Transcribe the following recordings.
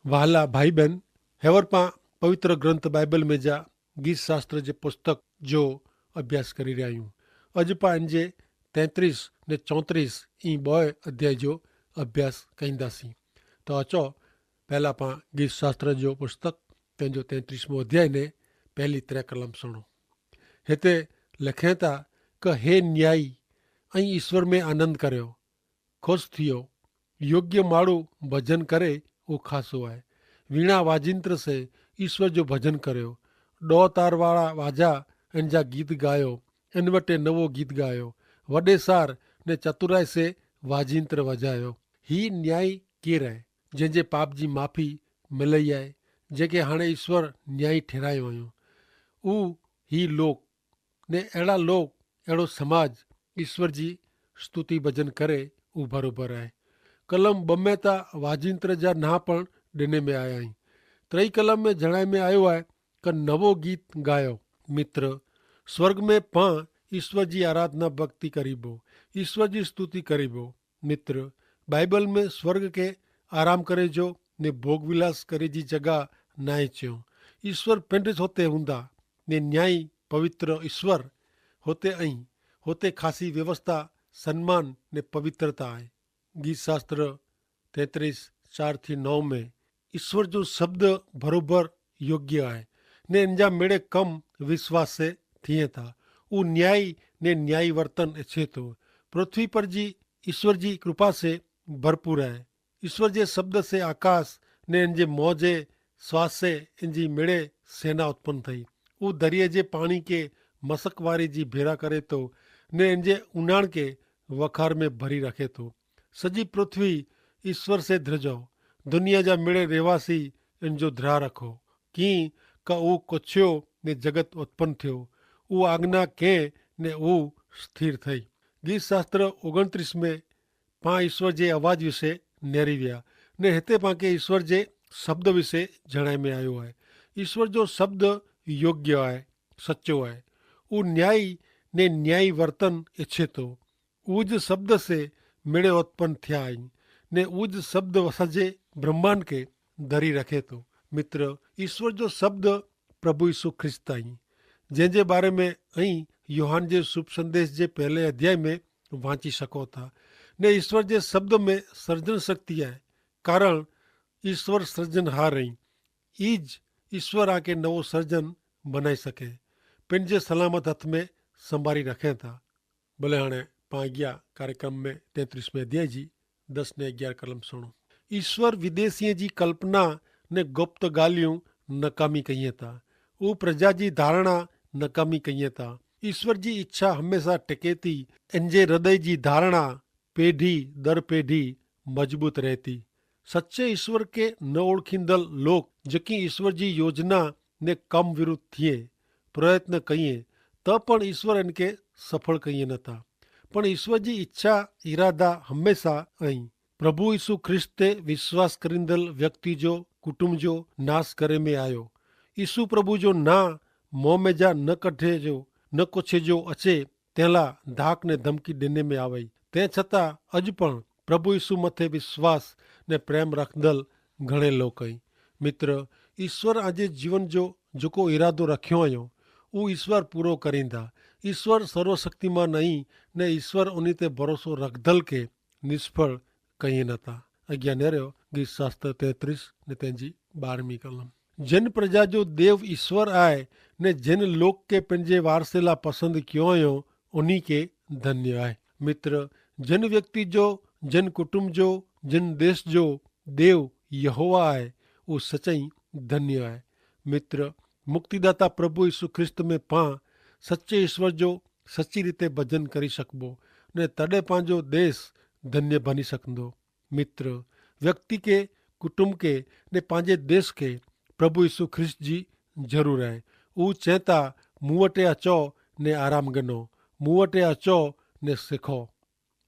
वहाला भाई बहन, हेवर पा पवित्र ग्रंथ बाइबल में जा गीत शास्त्र जे पुस्तक जो अभ्यास करी रहा आहियूं। अॼु पा इन जे 33 ने 34 ई ॿ अध्याय जो अभ्यास कंदासीं। तो अचो पहला पा गीत शास्त्र जो पुस्तक पंहिंजो 33 अध्याय ने पहली 3 कलम सुनो। हिते लिखे था कि हे न्यायी ऐं ईश्वर में आनंद करियो, ख़ुशि थियो, योग्य माण्हू भजन करे उहो ख़ासो आहे। वीणा वाजिंत्र से ईश्वर जो भजन करियो, ॾोह तार वारा वाजा इन जा गीत गायो, इन वटे नवो गीत गायो, वॾे सार ने चतुराई से वाजिंत्र वजायो। ही न्यायी केरु आहे जंहिंजे पाप जी माफ़ी मिलई आहे, जेके हाणे ईश्वर न्यायी ठहिरायो आहियूं। उहो ही लोक ने अहिड़ा लोक, अहिड़ो समाज ईश्वर जी स्तुति भजन करे उहो बराबरि आहे। कलम 2 में त वाजिंत्र जा नाह पण ॾिने में आया आहिनि। 3 कलम में जणाए में आयो आहे कि नवो गीत गायो। मित्र, स्वर्ग में पां ईश्वर जी आराधना भक्ति करीबो, ईश्वर जी स्तुति करीबो। मित्र, बाइबल में स्वर्ग के आराम करे जो ने भोग विलास करे जी जगह नाहे चयो। ईश्वर पिंड होते हूंदा ने न्यायी पवित्र ईश्वर होते ऐं होते ख़ासी व्यवस्था, सम्मान ने पवित्रता आहे। गीत शास्त्र 33:4-9 में ईश्वर जो शब्द बरोबर योग्य आहे ने इन जा मेड़े कम विश्वास से थिए था। वो न्यायी ने न्यायी वर्तन इच्छे थो। पृथ्वी पर जी ईश्वर जी कृपा से भरपूर है। ईश्वर जे शब्द से आकाश ने इन जे मौजे श्वास से इन जी मेड़े सेना उत्पन्न थई। वो दरिए जे पानी के मसक वारी जी भेरा करे तो ने इन जे उनाण के वखार में भरी रखे थो। सजी पृथ्वी ईश्वर से ध्रजो, दुनिया जा मिड़े रहवासी इन जो ध्रा रखो। की का ऊ कुछियो ने जगत उत्पन्न थियो, ऊ आज्ञा के ने ऊ स्थिर थई। गीत शास्त्र 29 में पां ईश्वर जे आवाज विषय नेरी विया ने हिते पांखे ईश्वर जे शब्द विषय जणाए में आयो आहे। ईश्वर जो शब्द योग्य आहे, सच्चो आहे। ऊ न्यायी ने न्यायी वर्तन इच्छे थो। उज शब्द से मेड़े उत्पन्न थिया आहिनि ने उज शब्द सॼे ब्रह्मांड के धरी रखे थो। मित्र, ईश्वर जो शब्द प्रभु यीशु ख्रिस्त आहिनि, जंहिंजे बारे में ऐं यूहान जे शुभ संदेश जे पहले अध्याय में वांची सघो था। ने ईश्वर जे शब्द में सर्जन शक्ति आहे, कारण ईश्वर सृजनहार आहिनि। ईज ईश्वर आके नवो सर्जन बनाए सके, पंहिंजे सलामत हथ में संभारी रखे था। भले हाणे पां अॻियां कार्यक्रम में 33 अध्याय जी 10 ने 11 कलम सुनो। ईश्वर विदेशीअ जी कल्पना ने गुप्त ॻाल्हियूं नकामी कईं था। उहो प्रजा जी धारणा नकामी कईं था। ईश्वर जी इच्छा हमेशा टिके थी। इन जे हृदय जी धारणा पीढ़ी दर पीढ़ी मजबूत रहे थी। सच्चे ईश्वर के न ओळखींदल लोग जेकी ईश्वर जी योजना ने कम विरुद्ध थिए प्रयत्न कईं त पण ईश्वर इनके सफल कईं नथा। पण ईश्वर जी इच्छा इरादा हमेशा ऐं प्रभु यीशु ख्रिस्त ते विश्वास करींदल व्यक्ति जो कुटुंब जो नाश करे में आयो। यीशु प्रभु जो ना मोह में जा न कठे जो न कुछ जो अचे तंहिंला धाक ने धमकी ॾिने में आवई। तंहिं छतां अॼु पण प्रभु यीशु मथे विश्वास ने प्रेम रखंदल घणे लोग आहिनि। मित्र, ईश्वर आजे जीवन जो जेको इरादो रखियो आहियो उहो ईश्वर पूरो करींदा। ईश्वर सर्वशक्तिमान आई ने ईश्वर उन ते भरोसो रखदल के निष्फल कई नथा। अॻियां नेरियो गीत शास्त्र 33 ने तंहिंजी 12वीं कलम। जिन प्रजा जो देव ईश्वर आहे ने जिन लोक के पंहिंजे वारसे लाइ पसंदि कयो आहियो उन्ही के धन्य आहे। मित्र, जिन व्यक्ति जो, जिन कुटुंब जो, जिन देश जो देव यहोवा आहे उहो सच्चाई धन्य आहे। मित्र, मुक्तिदाता प्रभु यीशु ख्रिस्त में पां सच्चे ईश्वर जो सची रीते भजन करी सघिबो ने तॾहिं पंहिंजो देश धन्य बनी सघंदो। मित्र, व्यक्ति के, कुटुंब के ने पंहिंजे देश के प्रभु यीशु ख्रिस्त जी ज़रूरु आहे। उहो चए था मूं वटि अचो ने आराम गनो, मूं वटि अचो ने सिखो।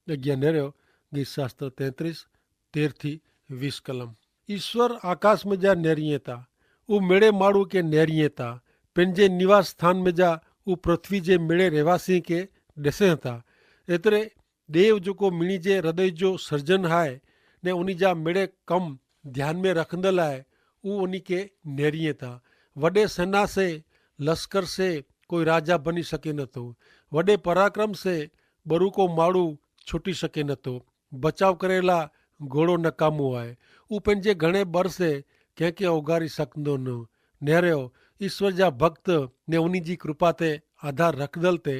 अॻियां नेरियो गीत शास्त्र 33:13-20 कलम। ईश्वर आकाश में जा नेरिए था, उहो मेड़े माण्हू के नेरिए था। पंहिंजे निवास स्थान में जा उहो पृथ्वी जे मेड़े रहवासी के ॾिसे था। एतिरे देव जेको मिणी जे हृदय जो सर्जन आहे ने उन जा मेड़े कम ध्यान में रखंदल आहे वो उन्हीं के नेरिए था। वॾे सेना से लश्कर से कोई राजा बनी सके नथो। वॾे पराक्रम से बरूको माण्हू छुटी सके नथो। बचाव करेला घोड़ो नकामो आहे। हू पंहिंजे घणे बर से कंहिंखे उगारी सघंदो न। नेरियो ईश्वर जा भक्त ने उन्हीं जी कृपा ते आधार रखदल ते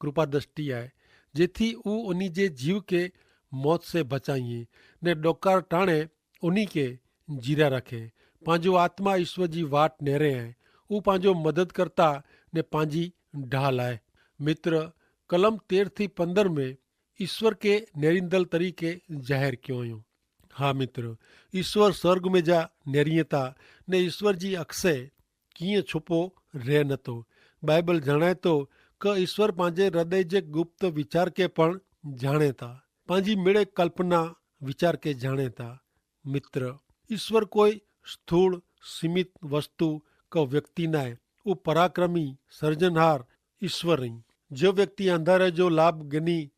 कृपा दृष्टि आहे, जेथी हू उन्हीं जे जीव के मौत से बचाईए ने डोकार टाणे उन्हीं के जीरा रखे। पंहिंजो आत्मा ईश्वर जी वाट नेरे आहे। हू पंहिंजो मदद करता ने पंहिंजी ढाल आहे। मित्र, कलम 13-15 में ईश्वर के नेरिंदल तरीके जाहिर कयो हुयूं। हा मित्र, ईश्वर स्वर्ग में जा नेरिए था ने ईश्वर जी अक्से कीअं छुपो रहे नथो। बाइबल जणाए थो कि ईश्वर पंहिंजे हृदय जे गुप्त विचार के पण जाणे था, पंहिंजी मिड़े कल्पना विचार के जाणे था। मित्र, ईश्वर कोई स्थूल सीमित वस्तु का व्यक्ति न है। वो पराक्रमी सर्जनहार ईश्वर ही। जो व्यक्ति अंधारे जो लाभ गिनी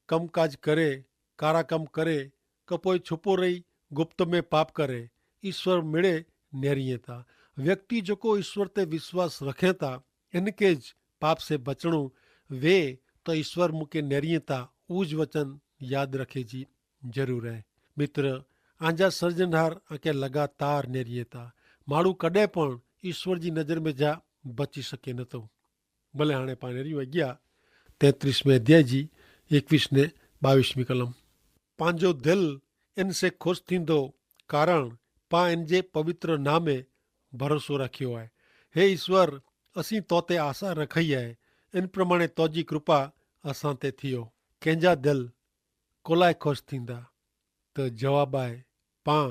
कम काज करे, कारा कम करे, कपोई छुपो रही गुप्त में पाप करे, ईश्वर मिड़े नेरिए था। व्यक्ति जो को ईश्वर ते विश्वास रखे था इनके ज पाप से बचणो वे तो ईश्वर मुके नेरिए था ऊज वचन याद रखे जी जरूर है। मित्र, आंजा सर्जनहार आके लगातार नेरिए था। माण्हू कॾहिं पण ईश्वर जी नज़र में जा बची सके नथो। भले हाणे पाण नेरियूं अॻियां 33वें अध्याय जी 21 ने 22वीं कलम। पंहिंजो दिल इनसे खुश थींदो कारण पा इन जे पवित्र नामे भरोसो रखियो आहे। हे ईश्वर, असीं तो ते आशा रखी आहे, इन प्रमाणे तोजी कृपा असां ते थियो। कंहिंजा दिल कोलाए खुश थींदा? त जवाब आहे पां,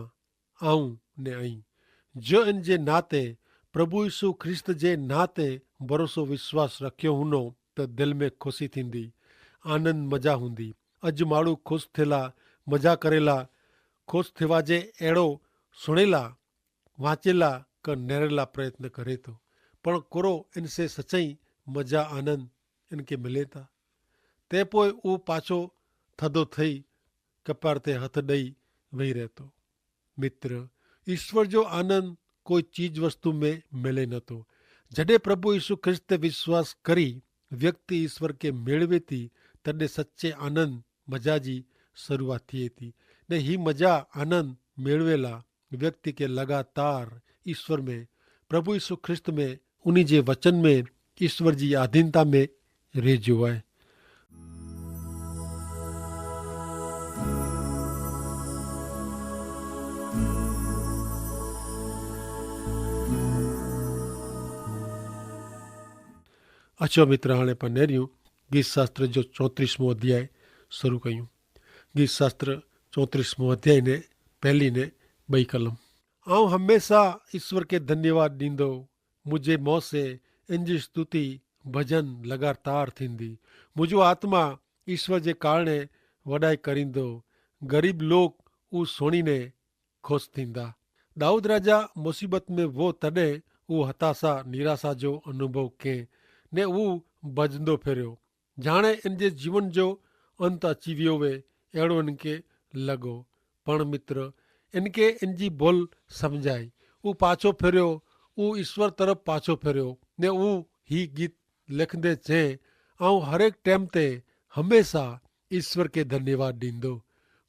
आऊं ने आई। जो इन जे नाते प्रभु यीशु ख्रिस्त जे नाते भरोसो विश्वास रखियो हूंदो त दिल में ख़ुशी थींदी, आनंद मज़ा हूंदी। अॼु माण्हू ख़ुशि थियला, मज़ा करेला, ख़ुशि थिवा जे अहिड़ो सुणेला वाचेला क नेरेला प्रयत्न करे थो, पण कोरो इनसे सच्चाई मज़ा आनंद इनके मिले था। ते पोइ उहो पाछो थधो थई कपार ते हथ ॾेई वेही रहे थो। मित्र, ईश्वर जो आनंद कोई चीज वस्तु में मिले नथो। जॾहिं प्रभु यीशु ख्रिस्त ते विश्वास करी व्यक्ति ईश्वर के मेળવે थी तॾहिं सच्चे आनंद मज़ा जी शुरूआत थिए थी ने ही मज़ा आनंद मेળવેલા व्यक्ति के लगातार ईश्वर में, प्रभु यीशु ख्रिस्त में, उन्हीं जे वचन में, ईश्वर जी आधीनता में रहिजो आहे। अचो मित्र, हाणे पाण नेरियूं गीत शास्त्र जो 34मों अध्याय शुरू कयूं। गीत शास्त्र 34मों अध्याय ने पहली ने 2 कलम। आऊं हमेशा ईश्वर के धन्यवाद ॾींदो, मुंहिंजे मुंहं से इंजी स्तुति भजन लगातार थींदी। मुंहिंजो आत्मा ईश्वर जे कारणे वॾाई करींदो। ग़रीब लोग ऊ सुणीने ख़ुशि थींदा। दाऊद राजा मुसीबत में वो तॾहिं उहो हताशा निराशा जो अनुभव कयईं ने उहो भॼंदो फिरियो जाणे इन जे जीवन जो अंत अची वियो वे, अहिड़ो इनके लॻो। पण मित्र, इनके इनजी भुल सम्झाई। उहो पाछो फिरियो, उहो ईश्वर तरफ़ पाछो फिरियो ने उहो ही गीत लिखंदे चए, ऐं हर एक टाइम ते हमेशा ईश्वर के धन्यवाद ॾींदो।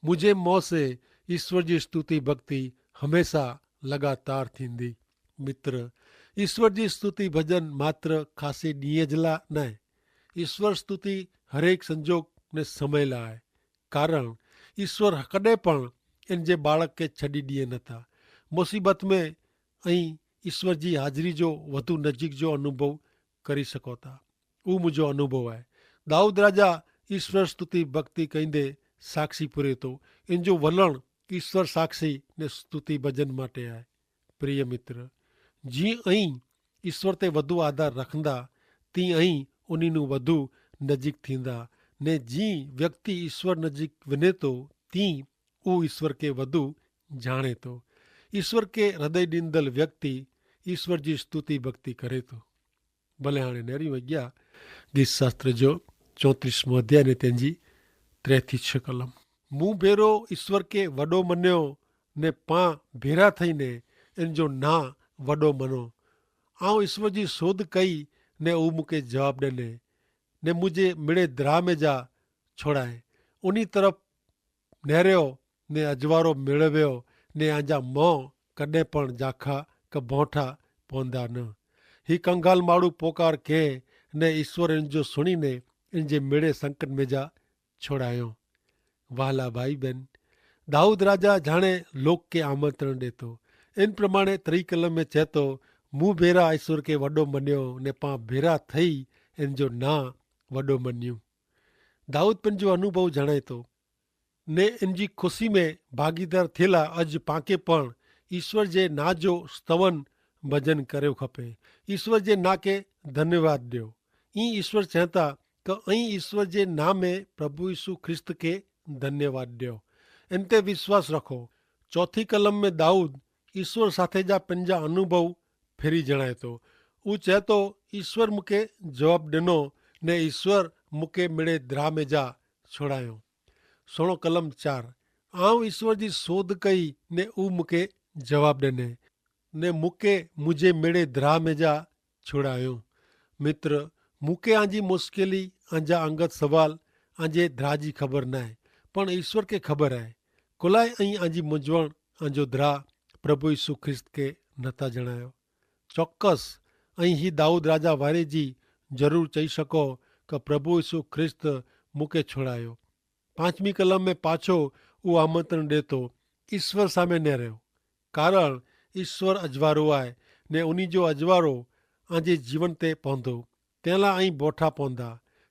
मुंहिंजे मुंहं से ईश्वर जी स्तुति भक्ति हमेशा लगातार थींदी। मित्र, ईश्वर जी स्तुति भजन मात्र ख़ासि ॾींहं जे लाइ न आहे। ईश्वर स्तुति हरेक संजोग ने समय लाइ आहे, कारण ईश्वर कॾहिं पण इन जे बालक खे छॾी ॾिए नथा। मुसीबत में ऐं ईश्वर जी हाज़िरी जो वधु नज़दीक जो अनुभव करी सघो था। उहो मुंहिंजो अनुभव आहे। दाऊद राजा ईश्वर स्तुति भक्ति कंदे साक्षी पुरे थो। इन जो वलण ईश्वर साक्षी ने स्तुति भजन माटे आहे। प्रिय मित्र, जीअं ऐं ईश्वर ते वधु आधार रखंदा तीअं ऐं उन्ही नूं वधु नज़दीक थींदा ने जीअं व्यक्ति ईश्वर नज़दीक वञे थो तीअं उहो ईश्वर के वधु जाणे थो। ईश्वर के हृदय ॾींदल व्यक्ति ईश्वर जी स्तुति भक्ति करे थो। भले हाणे नेरियूं अॻियां गीत शास्त्र जो 34मों अध्याय ने तंहिंजी 3 થી 6 कलम। मूं भेरो ईश्वर के वॾो मञियो ને પાં ભેરા થઈને એનજો ના વડો મનો। આઉં ईश्वर जी शोध कई ने ऊ मूंखे जवाब ॾिने ने मुझे मिड़े द्राह में जा छोड़ाए। उन्ही तरफ़ नेरियो ने अजवारो मेळवियो ने आंजा मों कॾहिं पण जाखा क बोठा पवंदा न। ही कंगाल माण्हू पोकार के ने ईश्वर इनजो सुणीने इनजे मिड़े संकट में जा छोड़ायो। वाला भाई बहन, दाऊद राजा जाणे लोक के आमंत्रण ॾे थो। इन प्रमाणे त्री कलम में चए थो, मूं भेरा ईश्वर खे वॾो मञियो ने पां भेरा थई इनजो ना वॾो मञियो। दाऊद पंहिंजो अनुभव जणाए थो ने इनजी ख़ुशी में भागीदार थियला अॼु पांखे पण ईश्वर जे ना जो स्तवन भजन करियो खपे। ईश्वर जे ना खे धन्यवाद ॾियो। ई ईश्वर चवनि था त ऐं ईश्वर जे नाम में प्रभु यीशु ख्रिस्त खे धन्यवाद ॾियो। इन ते विश्वास रखो। चौथी कलम में दाऊद ईश्वर साथे जा पंहिंजा अनुभव फेरी जणाए थो। हू चए थो, ईश्वर मूंखे जवाबु ॾिनो ने ईश्वर मूंखे मिड़े द्राह में जा छोड़ायो। सोणो कलम 4, आऊं ईश्वर जी शोध कई ने ऊ मूंखे जवाबु ॾिने ने मूंखे मुंहिंजे मिड़े द्राह में जा छोड़ायो। मित्र, मूंखे आंजी मुश्किली आंजा अंगत सवाल आंजे द्राह जी ख़बर न आहे, पण ईश्वर खे ख़बर आहे। कुलाए ऐं आंजी मुंझवण आंजो द्राह प्रभु यीशु ख्रिस्त खे नथा जणायो। चौक्कस ऐं ही दाऊद राजा वारे जी ज़रूरु चई सघो कि प्रभु यीशु ख्रिस्त मूंखे छोड़ायो। 5મી कलम में पाछो उहो आमंत्रण ॾे थो, ईश्वर साम्हूं न रहियो, कारण ईश्वर अजवारो आहे ने उन्ही जो अजवारो आंजे जीवन ते पवंदो, तंहिं लाइ ऐं बोठा पवंदा।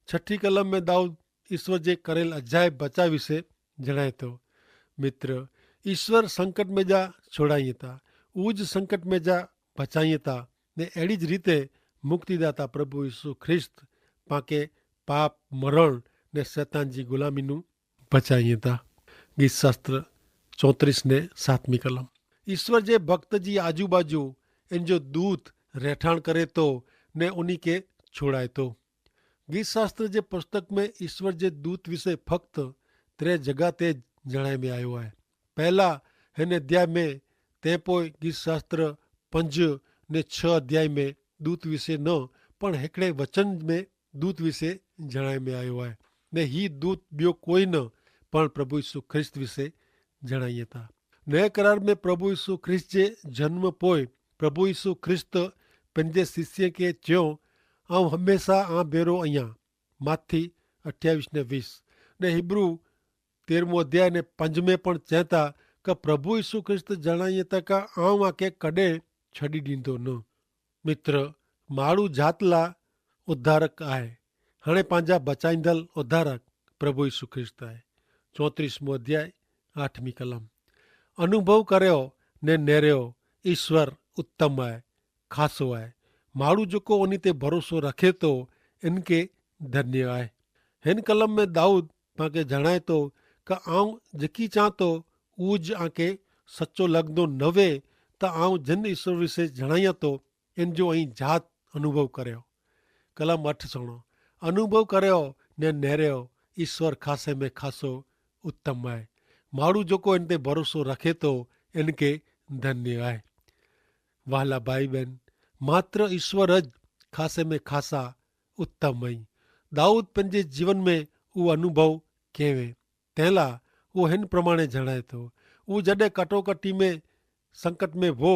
6ठी कलम में दाऊद ईश्वर जे करेल अजायब बचा विषय जणाए थो। मित्र, ईश्वर संकट में जा छोड़ाईं था, उज संकट में जा बचाईं था ने अहिड़ी ज रीते मुक्तिदाता प्रभु यीशु ख्रिस्त पांखे पाप मरण ने शैतान जी गुलामी बचाईं था। गीत शास्त्र 34 ने 7મી कलम। ईश्वर जे भक्त जी आजू बाजू इनजो दूत रहठाण करे थो ने उन्ही खे छोड़ाए थो। गीत शास्त्र जे पुस्तक में ईश्वर जे दूत विषय फक्त 3 जगह ते जणाए में आयो आहे। पहला हिन अध्याय में, तंहिं पोइ गीत शास्त्र 5 ने 6 अध्याय में दूत विषय न पण हिकिड़े वचन में दूत विषय जणाए में आयो आहे ने ही दूत ॿियो कोई न पण प्रभु यीशु ख्रिस्त विषय जणाइए था। नए करार में प्रभु यीशु ख्रिस्त जे जन्म पोइ प्रभु यीशु ख्रिस्त पंहिंजे शिष्य खे चयो, आऊं हमेशा भेरो आहियां। माथी 28 ने 20 ने हिब्रू 13 अध्याय ने 5 में पण चए था कि प्रभु यीशु ख्रिस्त जणाइए था कि आऊं आके कॾहिं छॾी ॾींदो न। मित्र, माण्हू जात लाइ उद्धारक आहे, हाणे पंहिंजा बचाईंदड़ उद्धारक प्रभु यीशु ख्रिस्त आहे। 34 अध्याय 8મી कलम। अनुभव करियो ने नेरियो, ईश्वर उत्तम आहे, ख़ासो आहे। माण्हू जेको उन ते भरोसो रखे थो इनखे धन्य आहे। हिन कलम में दाऊद पांखे जणाए थो कि आऊं जेकी चाह थो उज आंखे सचो लॻंदो न वे त आऊं जिन ईश्वर विषय जणायां थो इनजो ऐं जात अनुभव करियो। कलम 8 सुणो, अनुभव करियो ने नेरियो, ईश्वर ख़ासे में ख़ासो उत्तम आहे। माण्हू जेको इन ते भरोसो रखे थो इनखे धन्य आहे। वाला भाई बहन, मात्र ईश्वर अज ख़ासे में ख़ासा उत्तम आई। दाऊद पंहिंजे जीवन में उहो अनुभव कयो, तंहिं लाइ उहो हिन प्रमाणे जणाए थो। उहो जॾहिं कटोकटी में संकट में हो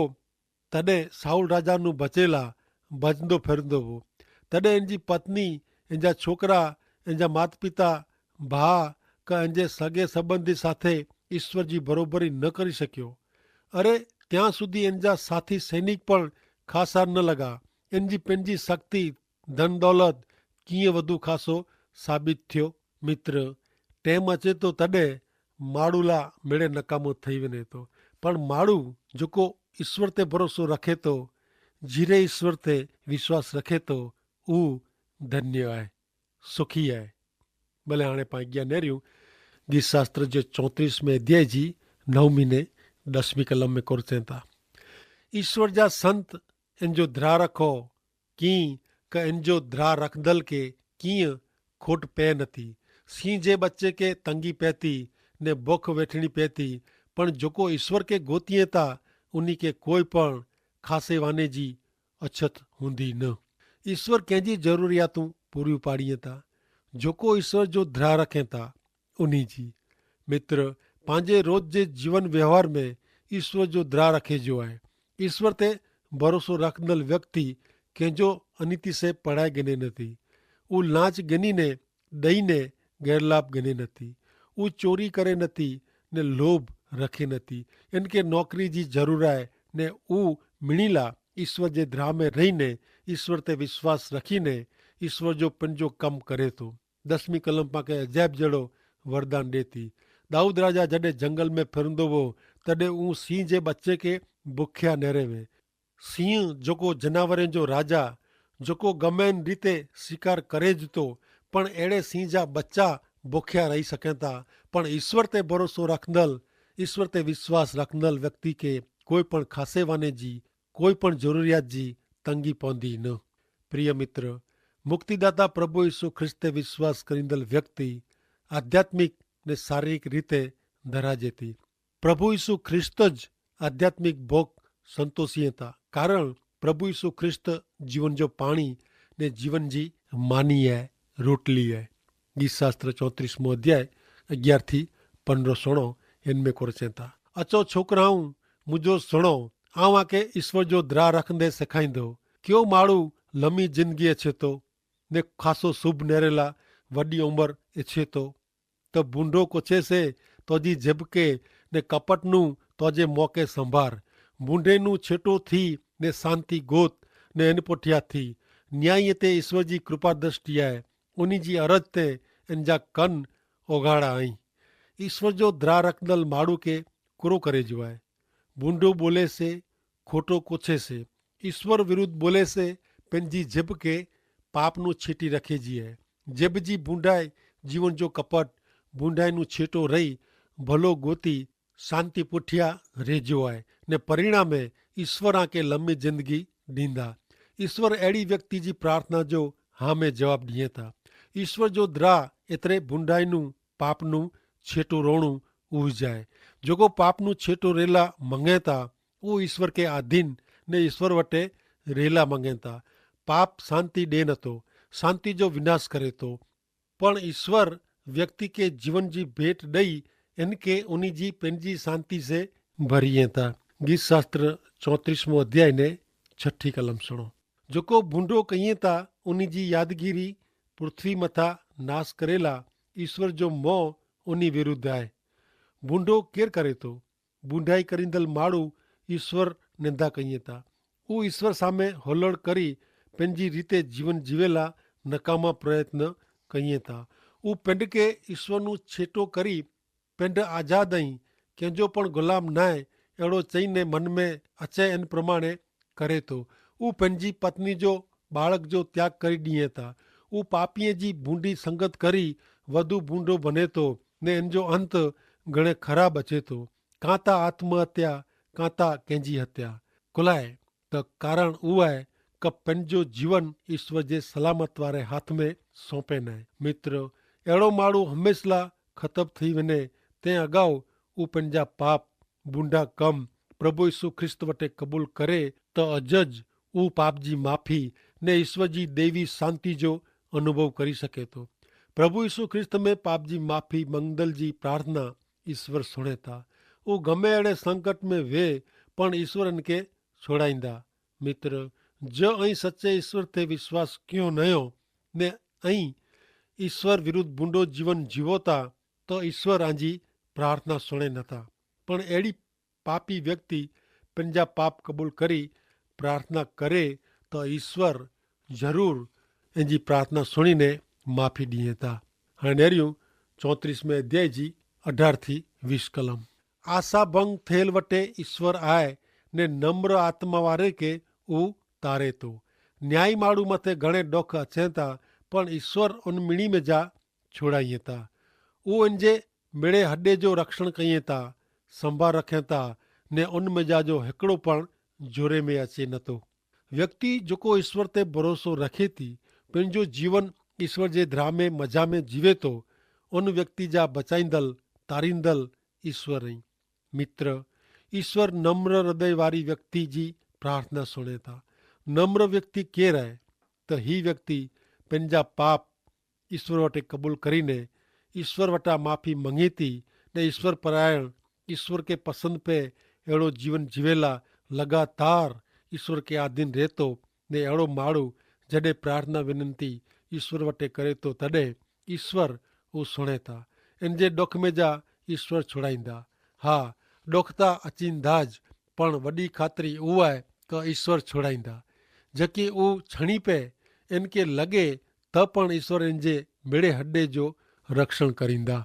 तॾहिं साउल राजा नूं बचेला भजंदो फिरंदो हो। तॾहिं इनजी पत्नी, इनजा छोकिरा, इनजा माता पिता, भाउ का इनजे सगे संबंधी साथे ईश्वर जी बरोबरी न करे सघियो। अरे ત્યાં સુધી इनजा साथी सैनिक પણ ખાસા ન લગા। इनजी पंहिंजी शक्ति धन दौलत कीअं वधू खासो साबित थियो। मित्र, टेम अचे थो तॾहिं माण्हू लाइ मिड़े नकामो थी वञे थो, पण माण्हू जेको ईश्वर ते भरोसो रखे थो, जीरे ईश्वर ते विश्वास रखे थो, उहो धन्य आहे, सुखी आहे। भले हाणे पाण अॻियां नेरियूं गीत शास्त्र जे 34 अध्याय जी 9મી ने 10મી कलम में कुर चवनि था, ईश्वर जा संत इनजो द्राह रखो कीअं क इनजो द्राह रखंदल खे कीअं खोट पए नथी। सीं जे बच्चे खे तंगी पए थी ने बुख वेठणी पए थी, पण जेको ईश्वर खे गोतीअ था उन्ही खे कोई पण खासे वाने जी अछत हूंदी न। ईश्वर कंहिंजी ज़रूरियातूं पूरियूं पाड़ीअ था, जेको ईश्वर जो ध्याउ रखे था उन्ही जी। मित्र, पंहिंजे रोज़ जे जीवन व्यवहार में ईश्वर जो ध्याउ रखे जो आहे। ईश्वर ते भरोसो रखंदड़ व्यक्ति कंहिंजो अनिति से पढ़ाए गिने नथी, हू लांच गिनी ने ॾेई ने गैरलाभ गिने नथी, हू चोरी करे नथी ने लोभ रखे नथी। इनके नौकरी जी ज़रूर आहे ने हू मिणीला ईश्वर जे ध्याउ में रहीने ईश्वर ते विश्वास रखीने ईश्वर जो पंहिंजो कमु करे थो। 10वीं कलम पाण अजायब जहिड़ो वरदान ॾिए थी। दाऊद राजा जॾहिं जंगल में फिरंदो हो तॾहिं हू सिंह जे बचे खे बुखिया नेरे में। सिंह जेको जनावरनि जो राजा, जेको गमेन रीते शिकार करे थो, पण अहिड़े सिंह जा बच्चा बुखिया रही सघनि था। पण ईश्वर ते भरोसो रखंदड़, ईश्वर ते विश्वास रखंदड़ व्यक्ति खे कोई पण खासे वाने जी, कोई पण ज़रूरियात जी तंगी पवंदी न। प्रिय मित्र, मुक्तिदाता प्रभु यीशु ख्रिस्त ते विश्वास करींदड़ व्यक्ति आध्यात्मिक ने शारीरिक रीते धराजे थी। प्रभु यीशु ख्रिस्त ज आध्यात्मिक भोग संतोषीअ था, कारण प्रभु यीशु ख्रिस्त जीवन जो पाणी ने जीवन जी मानी है, रोटली है। गीत शास्त्र 34 अध्याय 11 थी 15 सुणो, इनमें कुरचें था, अचो छोकराऊं मुझो सुणो, आवां के ईश्वर जो ध्याउ रखंदे सेखारींदो। क्यों माण्हू लंबी जिंदगी अचे थो ने खासो शुभ नेरेला वॾी उमिरि इच्छे थो, त बूंडो कुछे तोजी झिबके ने कपटनू तोजे मौके संभार, बूंडे नू छेटो थी ने शांति गोत ने इन पुठिया थी। न्याय ते ईश्वर जी कृपा दृष्टि आहे, उन्ही जी अरज ते इन जा कन ओघाड़ा आई। ईश्वर जो ध्याउ रखंदड़ माण्हू खे कुरो करे जो आहे। बूंडो बोले से, खोटो कुछे से, ईश्वर विरुद्ध बोले से पंहिंजी जिब के पाप नू छीटी रखे जी है। जिब जी बूंडाए जीवन जो कपट, बूंडाए नू छेटो रही भलो गोती शांति पुठिया रेजो आहे ने परिणामे ईश्वर आके लंबी जिंदगी ॾींदा। ईश्वर अहिड़ी व्यक्ति जी प्रार्थना जो हाँ में जवाब ॾिए था। ईश्वर जो ध्याउ एतिरे बूंडाई नू पाप नू छेटो रोणू उजाए। जेको पाप नू छेटो रेला मंगे था वो ईश्वर के आधीन ने ईश्वर वटे रेला मंगे था। पाप शांति ॾे नथो, शांति जो विनाश करे थो, पण ईश्वर व्यक्ति के जीवन जी भेंट ॾेई इनके उन्ही जी पंहिंजी शांति से भरिए था। गीत शास्त्र 34 अध्याय ने 6 कलम सुनो, जेको बूंडो कईए था उन्ही जी यादगिरी पृथ्वी मथा नाश करेला ईश्वर जो मोह उन्ही विरुद्ध आहे। बूंडो केर करे थो? बूंडाई करींदड़ माण्हू ईश्वर निंदा कईए था। हू ईश्वर सामे होलड़ करी पंहिंजी रीते जीवन जीवेला नकामा प्रयत्न कईए था। हू पिंड के ईश्वर नू छेटो करी पिंड आज़ाद ऐं कंहिंजो पण गुलाम न आहे अहिड़ो चई ने मन में अचे इन प्रमाणे करे थो। हू पंहिंजी पत्नी जो बालक जो त्याग करी ॾिए था। हू पापीअ जी बूंडी संगत करी वधू बूंडो बने थो ने इन जो अंत घणे ख़राब अचे थो। कांता आत्महत्या, कांता कंहिंजी हत्या कुलाए त कारण उहो आहे क पंहिंजो जीवन ईश्वर जे सलामत वारे हाथ में सौंपे न। मित्र, अहिड़ो माण्हू हमेशह लाइ ख़तम थी वञे तंहिं अगाऊ हू पंहिंजा पाप बूंडा कम प्रभु यीशु ख्रिस्त वटि क़बूल करे त अजज हू पाप जी माफ़ी ने ईश्वर जी देवी शांति जो अनुभव करी सघे थो। प्रभु यीशु ख्रिस्त में पाप जी माफ़ी मंगदल जी प्रार्थना ईश्वर सुणे था। हू गमे अहिड़े संकट में वेह पण ईश्वर इनके छोड़ाईंदा। मित्र, जो ऐं सचे ईश्वर ते विश्वास कयो नयो ने ऐं ईश्वर विरुद्ध बूंडो जीवन जीवो था तो ईश्वर आंजी प्रार्थना सुणे नथा। पण अहिड़ी पापी व्यक्ति पंहिंजा पाप क़बूल करी प्रार्थना करे तो ईश्वर ज़रूर इंजी प्रार्थना सुणीने माफ़ी ॾिए था। हाणे अहिड़ियूं 34 अध्याय जी 18 थी 20 कलम। आशा भंग थियल वटे ईश्वर आहे ने नम्र आत्मा वारे के हू तारे थो। न्यायी माण्हू मथे घणे ॾुख अचनि था पण ईश्वर उन मिणी में जा छोड़ाइए था। हू इनजे मिड़े हॾे जो रक्षण कईए था, संभाल रखे था ने उन में जा जो हिकिड़ो पण जोरे में अचे नथो। व्यक्ति जेको ईश्वर ते भरोसो रखे थी पंहिंजो जीवन ईश्वर जे ध्याउ में मज़ा में जीवे थो, उन व्यक्ति जा बचाईंदल तारींदल ईश्वर आई। मित्र, ईश्वर नम्र हृदय वाली व्यक्ति जी प्रार्थना सुने था। नम्र व्यक्ति केर है? तो ही व्यक्ति पंहिंजा पाप ईश्वर वटे कबूल करीने ईश्वर वटा माफ़ी मंगी थी ने ईश्वर परायण, ईश्वर के पसंद पे अहिड़ो जीवन जीवेला, लगातार ईश्वर के आधीन रहतो ने अहिड़ो माण्हू जॾहिं प्रार्थना विनंती ईश्वर वटे करे तो तॾहिं ईश्वर उहो सुणे था। इन जे ॾुख में जा ईश्वर छुड़ाईंदा। हा, ॾुख त अचींदा ज, पण वॾी ख़ातिरी उहा आहे त ईश्वर छुड़ाईंदा। जेकी उहो छणी पए इनके लॻे त पण ईश्वर इन जे मिड़े हॾे जो रक्षण करींदा।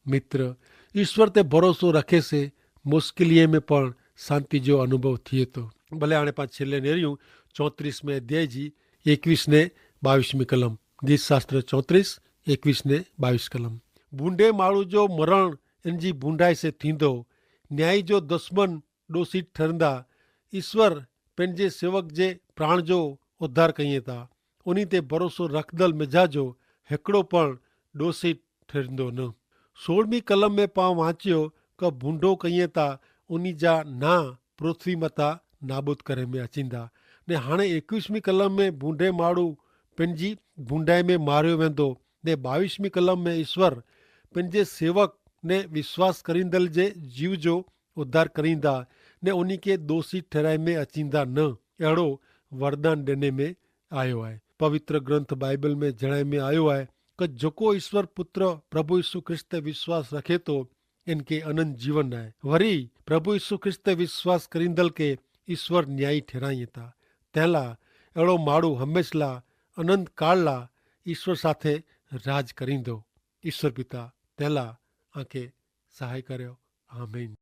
मित्र, ईश्वर ते भरोसो रखे से मुश्किलीअ में पण शांति जो अनुभव थिए थो। भले हाणे पाण छेले नेरियूं 34 अध्याय जी 21 ने 22 कलम, गीत शास्त्र 34 21 ने 22 कलम। बूंडे माण्हू जो मरण इन जी बूंडाई से थींदो, न्याय जो दुश्मन ॾोषी ठहंदा। ईश्वर पंहिंजे सेवक जे प्राण जो उद्धार कईं था। उन्ही ते भरोसो रखदल मिजाजो हिकिड़ो पण ॾोषी ठहंदो न। 16वीं कलम में पाण वाचियो क बूंडो कईं था उन्ही जा ना पृथ्वी मथां नाबूद करे में अचींदा। ने हाणे 21वीं कलम में बूंडे माण्हू पंहिंजी बूंडाई में मारियो वेंदो ने 22वीं कलम में ईश्वर पंहिंजे सेवक ने विश्वास करींदल जे जीव जो उद्धार करींदा ने उन्ही खे दोषी ठहराए में अचींदा न। अहिड़ो वरदान ॾिने में आयो आहे। पवित्र ग्रंथ बाइबल में जणाए में आयो आहे कि जेको ईश्वर पुत्र प्रभु यीशु ख्रिस्त ते विश्वास रखे तो इनके अनंत जीवन आहे। वरी प्रभु यीशु ख्रिस्त ते विश्वास करींदल के ईश्वर न्यायी ठहराईं था। तंहिंला अहिड़ो माण्हू हमेशह ला अनंत काल ला ईश्वर साथे राज करींदो। ईश्वर पिता तंहिंला आंखे सहाय करियो। आमीन।